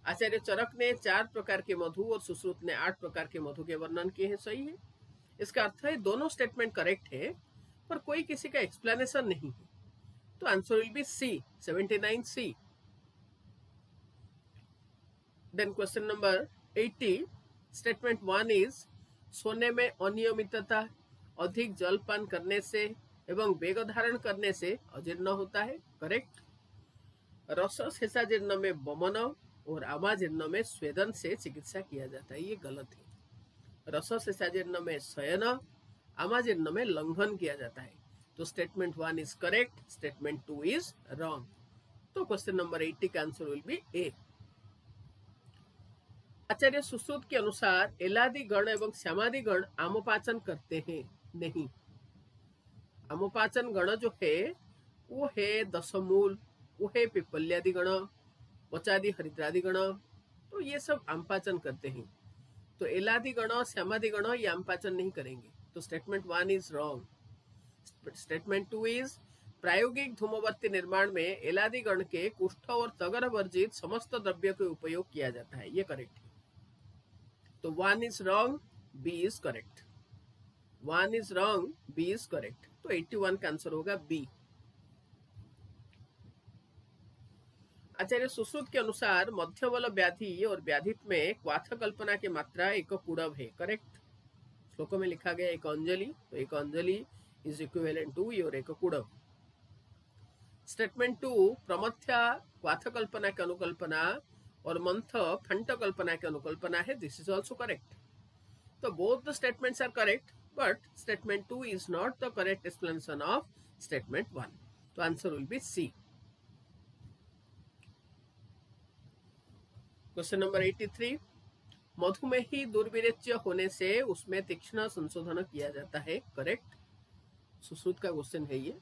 आचार्य चरक ने 4 प्रकार के मधु और सुश्रुत ने 8 प्रकार के मधु के वर्णन किए हैं। सही है। इसका अर्थ है दोनों स्टेटमेंट करेक्ट है, पर कोई किसी का एक्सप्लेनेशन नहीं है। तो answer will be C, 79C. Then question number 80. Statement 1 is सोने में अनियमितता अधिक जलपान करने से एवं वेग धारण करने से अजीर्ण होता है। करेक्ट। रस शेषाजीर्ण में वमन और आमाजीर्ण में स्वेदन से चिकित्सा किया जाता है। ये गलत है। रस शेषाजीर्ण में शयन, आमाजीर्ण में लंघन किया जाता है। तो statement 1 is correct, statement 2 is wrong. तो क्वेश्चन नंबर 80 का आंसर विल बी ए। आचार्य सुश्रुत के अनुसार एलादि गण एवं श्यामादि गण आमोपाचन करते हैं। नहीं। आमोपाचन गण जो है वो है दशमूल, वो है पिपल्यादि गण, वचादि हरिद्रादि गण। तो ये सब आमपाचन करते हैं। तो एलादि गण श्यामादि गण ये आमपाचन नहीं करेंगे। तो statement 1 is wrong. Statement 2 is प्रायोगिक धूमवर्ती निर्माण में एलादि गण के कुष्ठ और तगर वर्जित समस्त द्रव्य का उपयोग किया जाता है। ये करेक्ट है। तो 1 is wrong, B is correct. 1 is wrong, B is correct. तो 81 का आंसर होगा बी। आचार्य सुश्रुत के अनुसार मध्यबल व्याधि और व्याधित में क्वाथ कल्पना की मात्रा एक कुड़व है। करेक्ट। श्लोक में लिखा गया एक अंजलि, तो एक अंजलि इज इक्विवेलेंट टू योर एक कुड़व। स्टेटमेंट 2 प्रमथ्या क्वाथ कल्पना की अनुकल्पना और मंथ फंट कल्पना की अनुकल्पना है। This is also correct. तो both the statements are correct, but statement 2 is not the correct explanation of statement 1. So answer will be C. Question number 83. मधुमेही दुर्विरेच्य होने से उसमें तीक्ष्ण संशोधन किया जाता है। करेक्ट। सुश्रुत का क्वेश्चन है ये।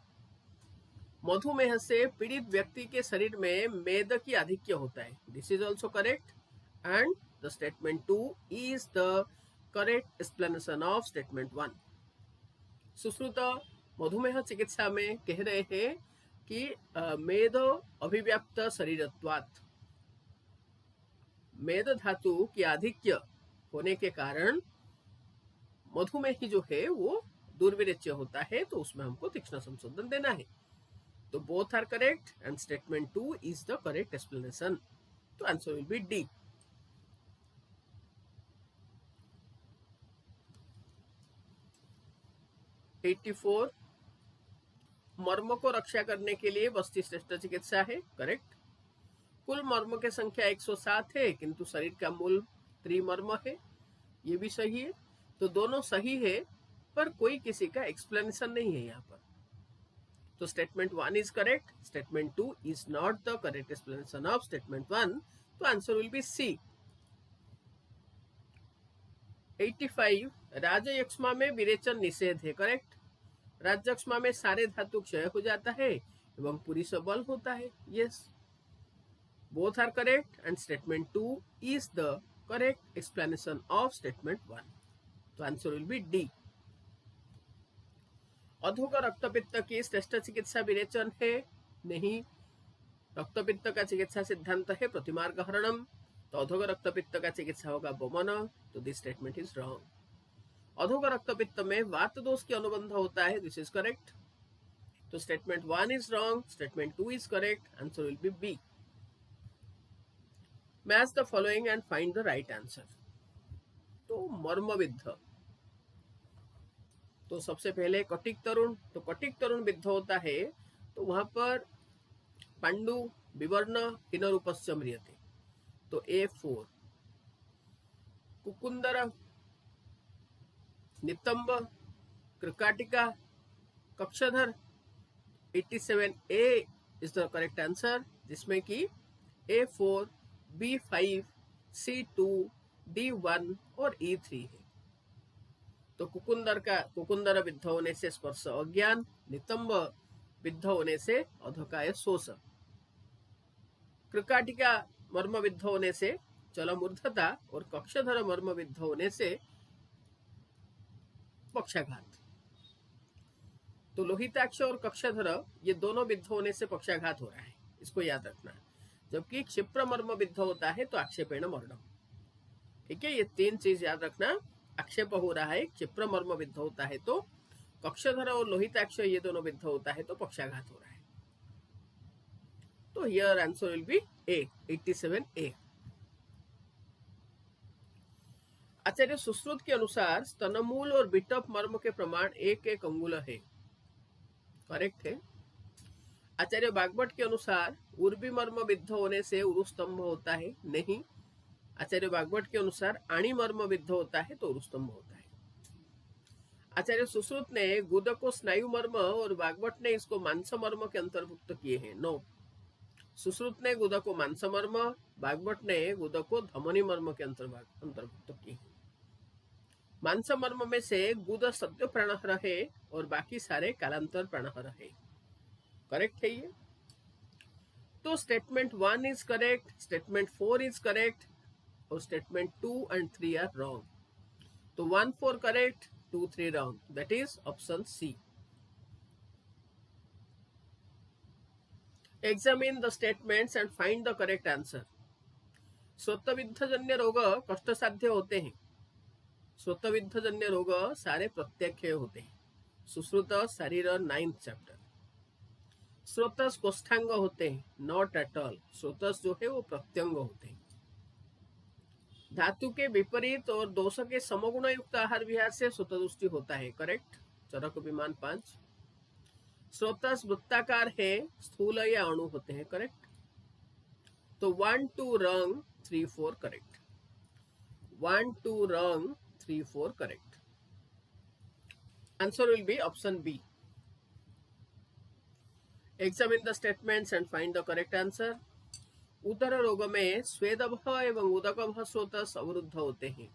मधुमेह से पीड़ित व्यक्ति के शरीर में मेद की आधिक्य होता है। This is also correct, and the statement 2 is the correct explanation of statement 1। सुश्रुत मधुमेह चिकित्सा में कह रहे हैं कि मेद अभिव्याप्त शरीरत्वात्, मेद धातु की आधिक्य होने के कारण मधुमेही जो है वो दुर्विरेच्य होता है, तो उसमें हमको तीक्ष्ण संशोधन देना है। तो both are correct and statement 2 is the correct explanation. तो आंसर विल बी डी। मर्म को रक्षा करने के लिए वस्ती श्रेष्ठ चिकित्सा है। करेक्ट। कुल मर्म की संख्या 107 है, किंतु शरीर का मूल त्रिमर्म है। ये भी सही है। तो दोनों सही है, पर कोई किसी का एक्सप्लेनेशन नहीं है यहाँ पर। तो statement 1 is correct, statement 2 is not the correct explanation of statement 1। तो आंसर विल बी सी। 85 राजयक्ष्मा में विरेचन निषेध है। करेक्ट। राजयक्ष्मा में सारे धातु क्षय हो जाता है एवं पूरी सबल होता है। Yes, both are correct and statement 2 is the correct explanation of statement 1। तो आंसर विल बी डी। अधोग रक्तपित्त की श्रेष्ठ चिकित्सा विरेचन है। नहीं। रक्तपित्त का चिकित्सा सिद्धांत है प्रतिमार्ग हरणम। तो अधोग रक्तपित्त का चिकित्सा होगा वमन। तो दिस स्टेटमेंट इज रॉन्ग। अधोगर रक्तपित्त में वात दोष की अनुबंध होता है, दिस इज करेक्ट। तो statement 1 is wrong, statement 2 is correct, answer will be B. Match the following and find the right answer. तो मर्मविद्ध, तो सबसे पहले कटिक तरुण, तो कटिक तरुण विद्ध होता है तो वहां पर पांडु विवर्ण हिनरूपस्य म्रियते, तो A4। कुकुंदर, नितंब, कृकाटिका, कक्षधर, 87A is the correct answer, जिसमें कि A4, B5, C2, D1 और E3 है। तो कुकुंदर विद्ध होने से स्पर्श अज्ञान, नितंब विद्ध होने से अधकाय शोष, कृकाटिका मर्म विद्ध होने से चलमूर्धता और कक्षधर मर्म विद्ध होने से पक्षाघात। तो लोहिताक्ष और कक्षधर ये दोनों विद्ध होने से पक्षाघात हो रहा है, इसको याद रखना। जबकि क्षिप्र मर्म विद्ध होता है तो आक्षेपेण मरणम। ठीक है, ये तीन चीज याद रखना। आक्षेप हो रहा है, क्षिप्र मर्म विद्ध होता है तो, कक्षधर और लोहिताक्ष ये दोनों विद्ध होता है तो पक्षाघात हो रहा है। तो here answer will B A, 87A। आचार्य सुश्रुत के अनुसार स्तनमूल और बिटप मर्म के प्रमाण 1-1 अंगुल है, करेक्ट है। आचार्य बागभट के अनुसार उर्वी मर्म विद्ध होने से उरुस्तंभ होता है, नहीं। आचार्य बागभट के अनुसार आणी मर्म विद्ध होता है तो उरुस्तंभ होता है। आचार्य सुश्रुत ने गुद को स्नायु मर्म और बागभट ने इसको मांस मर्म के अंतर्भुक्त किए हैं, नो। सुश्रुत ने गुद को मांस मर्म, बागभट ने गुद को धमनी मर्म के अंतर्भुक्त किए हैं। मांस मर्म में से गुद सद्य प्राणहर है और बाकी सारे कालांतर प्राणहर है, करेक्ट है ये। तो statement 1 is correct, statement 4 is correct और स्टेटमेंट 2 and 3 आर रॉन्ग। तो 1, 4 correct, 2, 3 wrong, that is option C. Examine the statements and find the correct answer. स्वतविद्धजन्य रोग कष्टसाध्य होते हैं। स्वतविद्धजन्य रोग सारे प्रत्यक्ष होते हैं। सुश्रुत शरीर 9th चैप्टर। स्रोतस कोष्ठांग होते हैं, नॉट एट ऑल। स्रोतस जो है वो प्रत्यंग होते हैं। धातु के विपरीत और दोष के समगुण युक्त आहार विहार से स्वतदुष्टि होता है, करेक्ट। चरक विमान 5। स्रोतस वृत्ताकार है, स्थूल या अणु होते हैं, करेक्ट। तो 1, 2 wrong, 3, 4 correct. 1, 2 wrong, 3, 4 correct. Answer will be option B. Examine the statements and find the correct answer. उदर रोग में स्वेदभ एवं उदकभ स्रोतस अवरुद्ध होते हैं,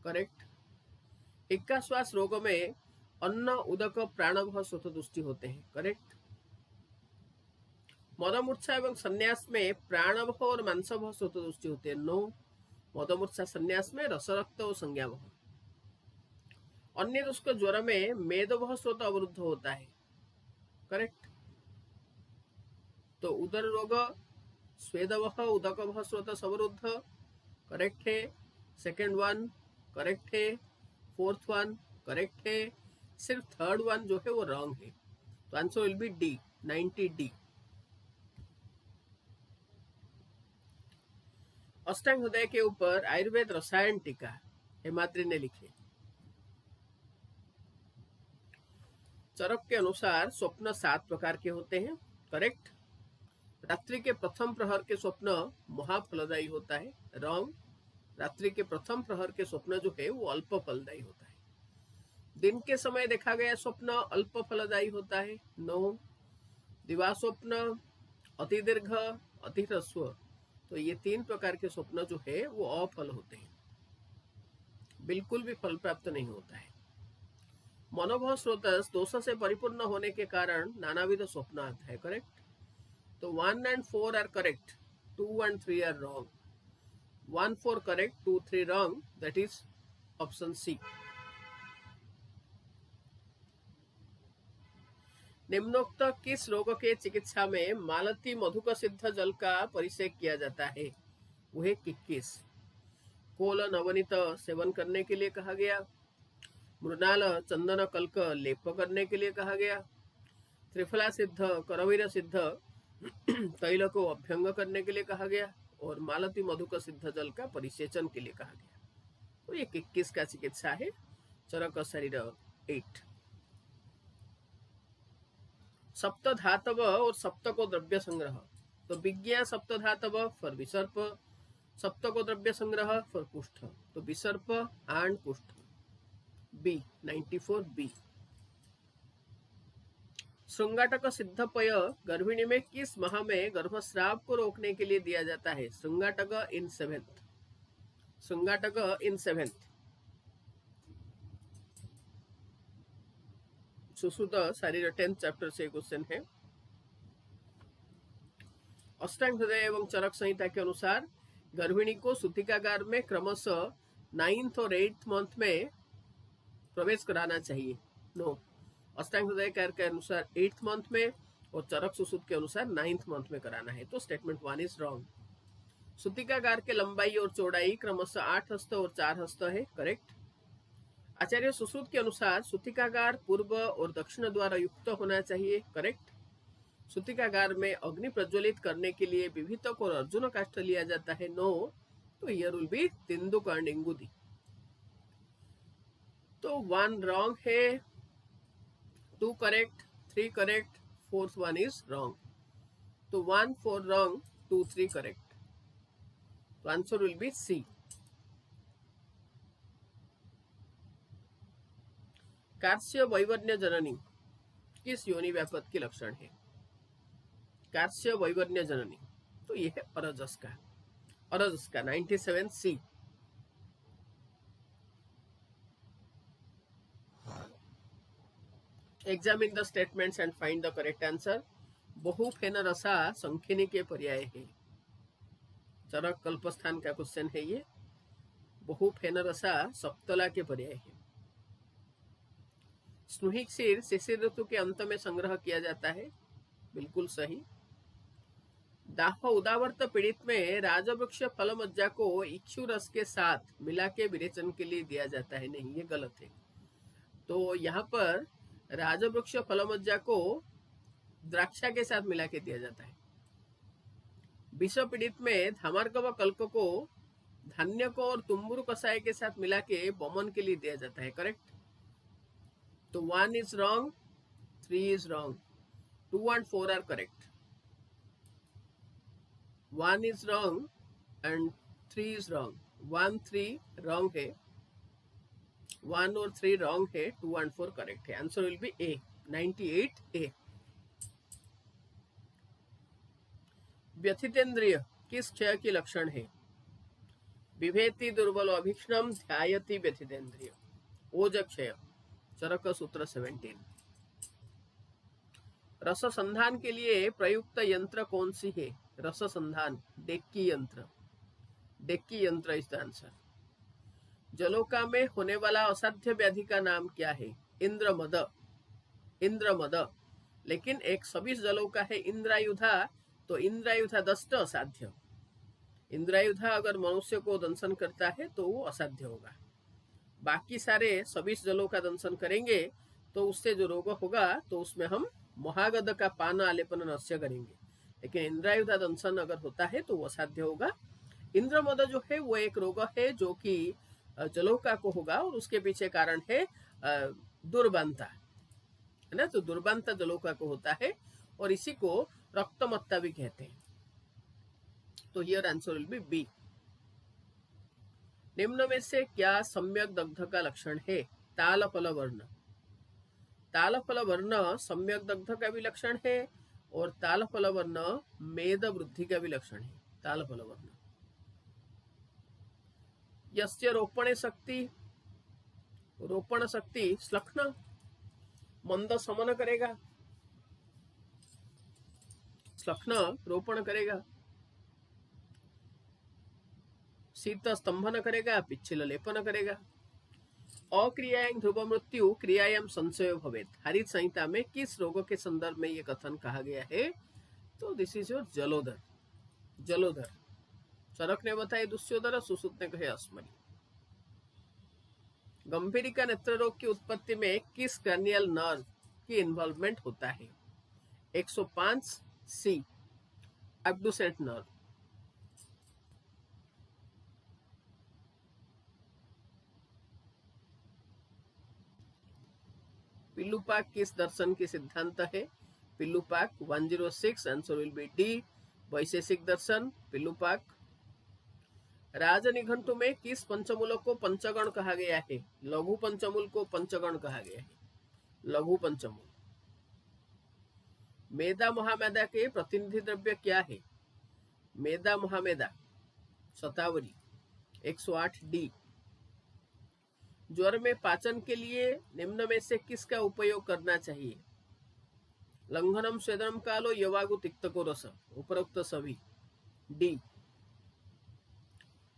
करेक्ट। इक्काश्वास रोग में अन्न उदक प्राणभ स्वतदुष्टि होते हैं, करेक्ट। मदमूर्छा एवं संन्यास में प्राणभ और मांसभ स्वतदुष्टि होते हैं, नो। मदमूर्छा संन्यास में रसरक्त और संज्ञाभ। अन्य दुष्क ज्वर में मेदभ स्रोत अवरुद्ध होता है, करेक्ट। तो उदर रोग स्वेदवह उदकभ स्रोत अवरुद्ध, करेक्ट है। सेकेंड 1 करेक्ट है, 4th 1 करेक्ट है, सिर्फ 3rd 1 जो है वो रॉन्ग है। तो answer will be D, 90D। अष्टांग हृदय के ऊपर आयुर्वेद रसायन टीका हेमाद्रि ने लिखी। चरक के अनुसार स्वप्न 7 प्रकार के होते हैं, करेक्ट। रात्रि के प्रथम प्रहर के स्वप्न महाफलदायी होता है, रॉन्ग। रात्रि के प्रथम प्रहर के स्वप्न जो है वो अल्प फलदायी होता है। दिन के समय देखा गया स्वप्न अल्प फलदायी होता है, नो। दिवा स्वप्न, अति दीर्घ, अति ह्रस्व, तो ये 3 प्रकार के स्वप्न जो है वो अफल होते हैं, बिल्कुल भी फल प्राप्त नहीं होता है। मनोभव स्रोतस दोष से परिपूर्ण होने के कारण नानाविध स्वप्न आता है, करेक्ट। तो 1 and 4 are correct, 2 and 3 are wrong. 1, 4 correct, 2, 3 wrong, that is option C. निम्नोक्त किस रोग के चिकित्सा में मालती मधुक सिद्ध जल का परिसेक किया जाता है? वह 21। कोल नवनीत सेवन करने के लिए कहा गया। मृणाल चंदन कल्क लेप करने के लिए कहा गया। त्रिफला सिद्ध करवीर सिद्ध तैल को अभ्यंग करने के लिए कहा गया। और मालती मधुक सिद्ध जल का परिसेचन के लिए कहा गया। तो ये किसका चिकित्सा है? चरक शरीर 8। सप्त धातव और सप्त को द्रव्य संग्रह। तो विज्ञा सप्त धातव फॉर विसर्प, सप्त को द्रव्य संग्रह फॉर कुष्ठ। तो विसर्प एंड कुष्ठ। B 94 B. श्रृंगाटक सिद्ध पय गर्भिणी में किस माह में गर्भस्राव को रोकने के लिए दिया जाता है? श्रृंगाटक इन 7th। श्रृंगाटक इन 7th। सुश्रुत शारीर 10th चैप्टर से क्वेश्चन है। अष्टांग हृदय एवं चरक संहिता के अनुसार गर्भिणी को सूतिकागार में क्रमशः 9th और 8th मंथ में प्रवेश कराना चाहिए। नो, अष्टांग हृदय के अनुसार 8th मंथ में और चरक सुश्रुत के अनुसार 9th मंथ में कराना है। तो स्टेटमेंट 1 इज रॉन्ग। सूतिकागार के लंबाई और चौड़ाई क्रमशः 8 हस्त और 4 हस्त है, करेक्ट। आचार्य सुश्रुत के अनुसार सूतिकागार पूर्व और दक्षिण द्वारा युक्त होना चाहिए, करेक्ट। सूतिकागार में अग्नि प्रज्वलित करने के लिए विभितक और अर्जुन काष्ठ लिया जाता है, नो। तो हियर विल बी तिंदुक एंड इंगुदी। तो 1 रॉन्ग है, 2 correct, 3 correct, 4th one is wrong. तो 1 4 wrong, 2 3 correct. तो आंसर will be C. कार्स्य वैवर्ण्य जननी किस योनि व्यापक की लक्षण है? कार्स्य वैवर्ण्य जननी, तो ये है अरजस का। अरजस का 97 C. Examine the statements and find the correct answer. बहुफेन रसा संखिनी के पर्याय है। चरक कल्पस्थान का क्वेश्चन है ये। बहुफेन रसा सप्तला के पर्याय है। स्नुहिक क्षीर शिशिर ऋतु के अंत में संग्रह किया जाता है, बिल्कुल सही। दाह उदावर्त पीड़ित में राजवृक्ष फल मज्जा को इक्षु रस के साथ मिला के विरेचन के लिए दिया जाता है, नहीं, ये गलत है। तो यहाँ पर राजवृक्ष फल मज्जा को द्राक्षा के साथ मिला के दिया जाता है। विष पीड़ित में धामार्क व कल्क को धान्य को और तुम्बुरु कषाय के साथ मिला के बमन के लिए दिया जाता है, करेक्ट। तो 1 is wrong, 3 is wrong, 2 and 4 are correct. 1 is wrong and 3 is wrong. 1 3 wrong है, 1 और 3 wrong है, 2 and 4 correct है। Answer will be A 98 A। व्यथितेंद्रिय किस क्षय की लक्षण है? विभेति दुर्बल अभीक्ष्णम ध्यायति व्यथितेंद्रिय। ओज क्षय, चरक सूत्र 17। रस संधान के लिए प्रयुक्त यंत्र कौन सी है? रस संधान डेक्की यंत्र। डेक्की यंत्र इज द आंसर। जलोका में होने वाला असाध्य व्याधि का नाम क्या है? इंद्रमद। इंद्रमद। लेकिन एक सभी जलोका है इंद्रायुधा, तो इंद्रायुधा दष्ट असाध्य। इंद्रायुधा अगर मनुष्य को दंशन करता है तो वो असाध्य होगा। बाकी सारे सभी जलों का दंशन करेंगे तो उससे जो रोग होगा तो उसमें हम महागद का पान आलेपन नस्य करेंगे। लेकिन इंद्रायुधा दंशन अगर होता है तो वो असाध्य होगा। इंद्रमद जो है वो एक रोग है जो कि जलोका को होगा और उसके पीछे कारण है दुर्बांता, है ना। तो दुर्बांता जलोका को होता है और इसी को रक्तमत्ता भी कहते हैं। तो here answer will be B. निम्न में से क्या सम्यक दग्ध का लक्षण है? तालफल वर्ण। तालफल वर्ण सम्यक दग्ध का भी लक्षण है और तालफल वर्ण मेद वृद्धि का भी लक्षण है। तालफल वर्ण यस्य रोपणे शक्ति, रोपण शक्ति श्लक्ष्ण मंद समन करेगा, श्लक्ष्ण रोपण करेगा, शीत स्तंभन करेगा, पिच्छिल लेपन करेगा। अक्रियायां ध्रुव मृत्यु क्रियायां संशय भवेत। हरित संहिता में किस रोग के संदर्भ में ये कथन कहा गया है? तो दिस इज योर जलोदर। जलोदर। चरक ने बताया दुष्योदर, सुश्रुत ने कहे अस्मरी। गंभीरिका नेत्र रोग की उत्पत्ति में किस क्रैनियल नर्व की इन्वॉल्वमेंट होता है? 105 सी एब्डुसेंट नर्व। पिल्लूपाक किस दर्शन की सिद्धांत है? पिल्लूपाक 106, आंसर विल बी डी, वैशेषिक दर्शन पिल्लूपाक। राजनिघंटु में किस पंचमूल को पंचगण कहा गया है? लघु पंचमूल को पंचगण कहा गया है, लघु पंचमूल। मेदा महामेदा के प्रतिनिधि द्रव्य क्या है? मेदा महामेदा शतावरी 108 डी। ज्वर में पाचन के लिए निम्न में से किसका उपयोग करना चाहिए? लंघनम स्वेदनम कालो यवागु तिक्तको रस, उपरोक्त सभी डी।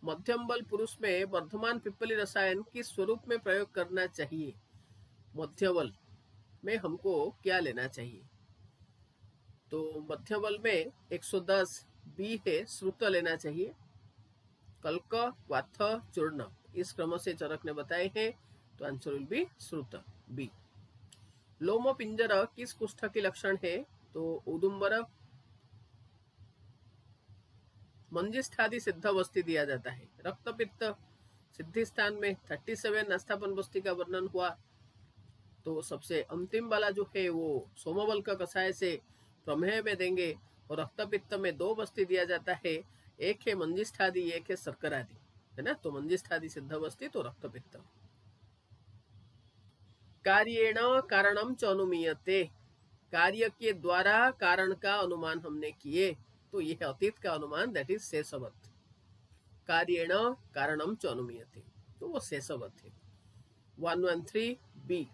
मध्यम बल पुरुष में वर्धमान पिप्पली रसायन किस स्वरूप में प्रयोग करना चाहिए? मध्य बल में हमको क्या लेना चाहिए? तो मध्य बल में 110 बी है, श्रुत लेना चाहिए। कल्क वाथ चूर्ण इस क्रम से चरक ने बताए हैं, तो आंसर विल बी श्रुत बी। लोम पिंजर किस कुष्ठ की लक्षण है? तो उदुम्बर मंजिष्ठादि सिद्धावस्थी दिया जाता है। रक्तपित्त सिद्धि स्थान में 37 अस्थापन बस्ती का वर्णन हुआ। तो सबसे अंतिम वाला जो है वो सोमबल का कषाय से प्रमेय में देंगे, और रक्तपित्त में 2 बस्ती दिया जाता है, एक है मंजिष्ठादि, एक है शर्करादि, है ना। तो मंजिष्ठादि सिद्धावस्थी तो रक्तपित्त। कार्येण कारणम च अनुमीयते, कार्य के द्वारा कारण का अनुमान हमने किए, तो यह अतीत का अनुमान, दैट इज शेषवत। कार्येण कारणम च अनुमीयते, तो वो शेषवत है। 113 बी।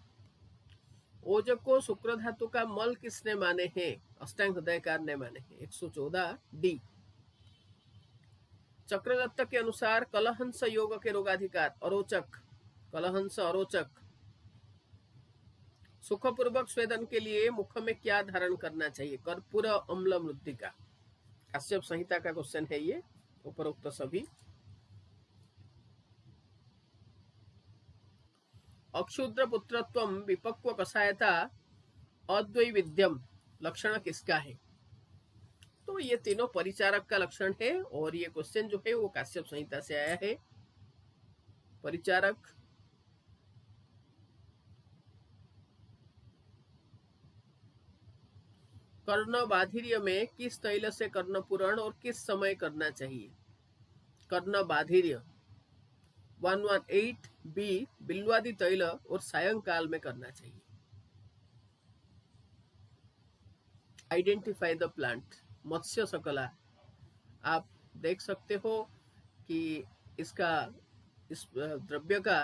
ओजक को शुक्र धातु का मल किसने माने हैं? अष्टांग हृदयकार ने माने हैं। 114 डी। चक्रदत्त के अनुसार कलहंस योग के रोगाधिकार अरोचक, कलहंस अरोचक। सुखपूर्वक स्वेदन के लिए मुख में क्या धारण करना चाहिए? कर्पूर अम्ल मृत्तिका, काश्यप संहिता का क्वेश्चन है ये, उपरोक्त सभी। अक्षुद्र पुत्रत्वम विपक्व कषायता अद्वैविध्यम लक्षण किसका है? तो ये तीनों परिचारक का लक्षण है, और ये क्वेश्चन जो है वो काश्यप संहिता से आया है। परिचारक कर्ण बाधिर्य में किस तैल से कर्ण पुराण और किस समय करना चाहिए? कर्ण बाधिर्य 118 बी, बिल्वादि तैल और सायंकाल में करना चाहिए। आइडेंटिफाई द प्लांट, मत्स्य शकला। आप देख सकते हो कि इसका, इस द्रव्य का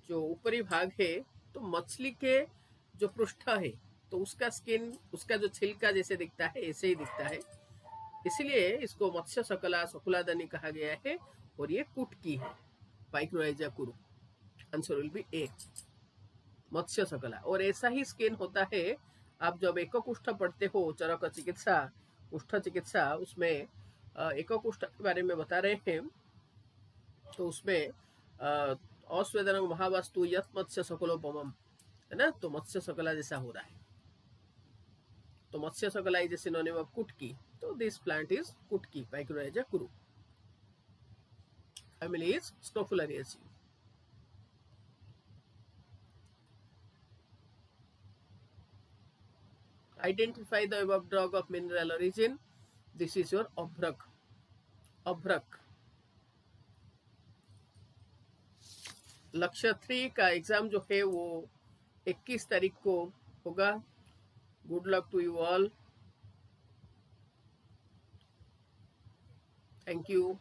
जो ऊपरी भाग है, तो मछली के जो पृष्ठ है, तो उसका स्किन, उसका जो छिलका जैसे दिखता है, ऐसे ही दिखता है, इसलिए इसको मत्स्य शकला, शकुलादनी कहा गया है, और ये कुटकी है, पाइक्रोराइजा कुरु। आंसर विल बी ए, मत्स्य शकला। और ऐसा ही स्किन होता है, आप जब एकोकुष्ठ पढ़ते हो, चरक चिकित्सा, कुष्ठ चिकित्सा, उसमें एकोकुष्ठ के बारे में बता रहे हैं, तो उसमें अस्वेदन महावस्तु यत मत्स्य शकलोपम, है ना। तो मत्स्य शकला जैसा हो रहा है, तो मत्स्य शकला इज सिनोनिम ऑफ कुटकी, तो दिस प्लांट इज कुटकी, picrorhiza kurroa. Family is Scrophulariaceae. Identify the above drug of mineral origin. This is your अभ्रक, अभ्रक। लक्ष्य 3 का एग्जाम जो है वो 21 तारीख को होगा। Good luck to you all, thank you.